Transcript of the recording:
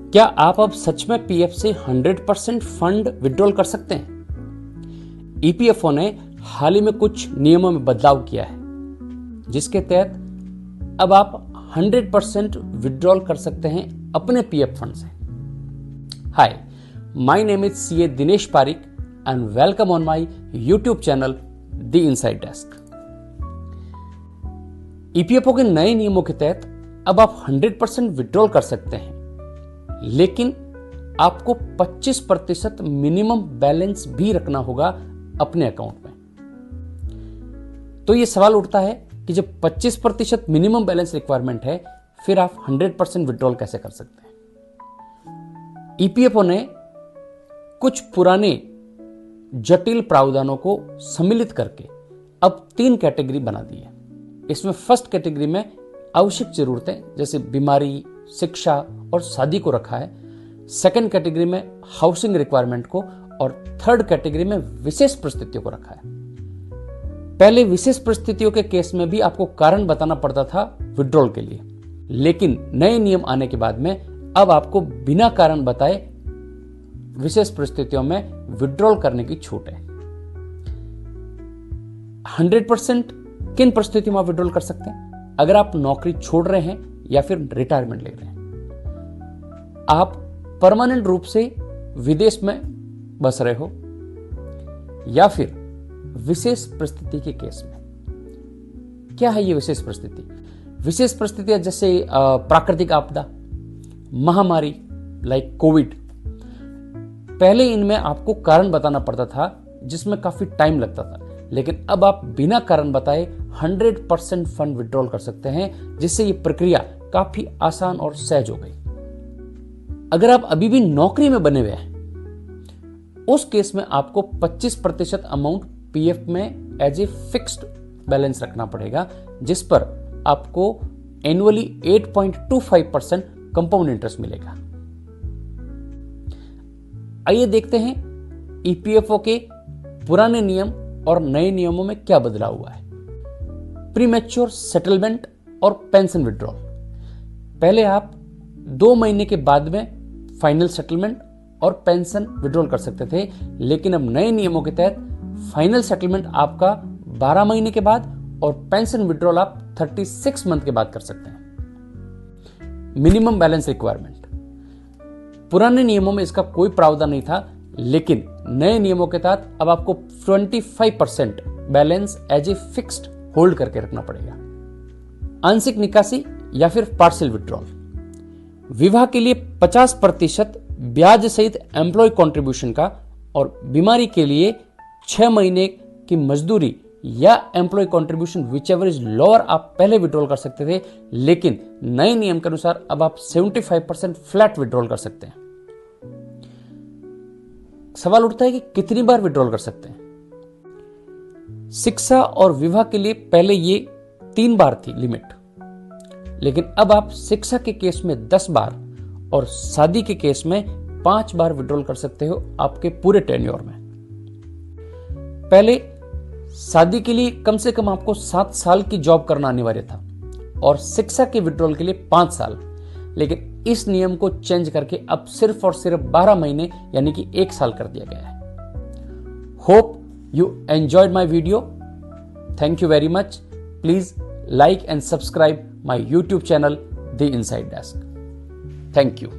क्या आप अब सच में पीएफ से 100% फंड विड्रॉल कर सकते हैं? ईपीएफओ ने हाल ही में कुछ नियमों में बदलाव किया है, जिसके तहत अब आप 100% विड्रॉल कर सकते हैं अपने पीएफ फंड से। Hi, my name is CA Dinesh Pareek and welcome on my YouTube channel the inside desk. EPFO के नए नियमों के तहत अब आप 100% विड्रॉल कर सकते हैं, लेकिन आपको 25% मिनिमम बैलेंस भी रखना होगा अपने अकाउंट में। तो यह सवाल उठता है कि जब 25% मिनिमम बैलेंस रिक्वायरमेंट है, फिर आप 100% विड्रॉल कैसे कर सकते हैं? ईपीएफओ ने कुछ पुराने जटिल प्रावधानों को सम्मिलित करके अब 3 कैटेगरी बना दी है। इसमें फर्स्ट कैटेगरी में आवश्यक जरूरतें जैसे बीमारी, शिक्षा और शादी को रखा है। सेकंड कैटेगरी में हाउसिंग रिक्वायरमेंट को और थर्ड कैटेगरी में विशेष परिस्थितियों को रखा है। पहले विशेष परिस्थितियों के केस में भी आपको कारण बताना पड़ता था विड्रॉल के लिए, लेकिन नए नियम आने के बाद में अब आपको बिना कारण बताए विशेष परिस्थितियों में विड्रॉल करने की छूट है। 100% किन परिस्थितियों में आप विड्रॉल कर सकते हैं? अगर आप नौकरी छोड़ रहे हैं या फिर रिटायरमेंट ले रहे हैं, आप परमानेंट रूप से विदेश में बस रहे हो, या फिर विशेष परिस्थिति के केस में। क्या है ये विशेष परिस्थिति? विशेष परिस्थितियां जैसे प्राकृतिक आपदा, महामारी लाइक कोविड। पहले इनमें आपको कारण बताना पड़ता था, जिसमें काफी टाइम लगता था, लेकिन अब आप बिना कारण बताए 100% फंड विड्रॉल कर सकते हैं, जिससे ये प्रक्रिया काफी आसान और सहज हो गई। अगर आप अभी भी नौकरी में बने हुए हैं, उस केस में आपको 25% अमाउंट पीएफ में एज ए फिक्स्ड बैलेंस रखना पड़ेगा, जिस पर आपको एनुअली 8.25% कंपाउंड इंटरेस्ट मिलेगा। आइए देखते हैं ईपीएफओ के पुराने नियम और नए नियमों में क्या बदलाव हुआ है। प्रीमैच्योर सेटलमेंट और पेंशन विड्रॉल। पहले आप 2 महीने के बाद में फाइनल सेटलमेंट और पेंशन विड्रॉल कर सकते थे, लेकिन अब नए नियमों के तहत फाइनल सेटलमेंट आपका 12 महीने के बाद और पेंशन विड्रॉल आप 36 मंथ के बाद कर सकते हैं। Minimum balance requirement. पुराने नियमों में इसका कोई प्रावधान नहीं था, लेकिन नए नियमों के तहत अब आपको 25% बैलेंस एज ए फिक्स्ड होल्ड करके रखना पड़ेगा। आंशिक निकासी या फिर पार्शियल विड्रॉल। विवाह के लिए 50% ब्याज सहित एम्प्लॉय कंट्रीब्यूशन का और बीमारी के लिए 6 महीने की मजदूरी या employ contribution whichever is lower आप पहले विड्रॉल कर सकते थे, लेकिन नए नियम के अनुसार अब आप 75% फ्लैट विड्रॉल कर सकते हैं। सवाल उठता है कि कितनी बार विड्रॉल कर सकते हैं? शिक्षा और विवाह के लिए पहले ये 3 बार थी लिमिट, लेकिन अब आप शिक्षा के केस में 10 बार और शादी के केस में 5 बार विड्रॉल कर सकते हो आपके पूरे टेन्योर में। पहले शादी के लिए कम से कम आपको 7 साल की जॉब करना अनिवार्य था और शिक्षा के विड्रॉल के लिए 5 साल, लेकिन इस नियम को चेंज करके अब सिर्फ और सिर्फ 12 महीने यानी कि 1 साल कर दिया गया है। Hope you enjoyed my video. Thank you very much. Please like and subscribe my YouTube channel, The Inside Desk. Thank you.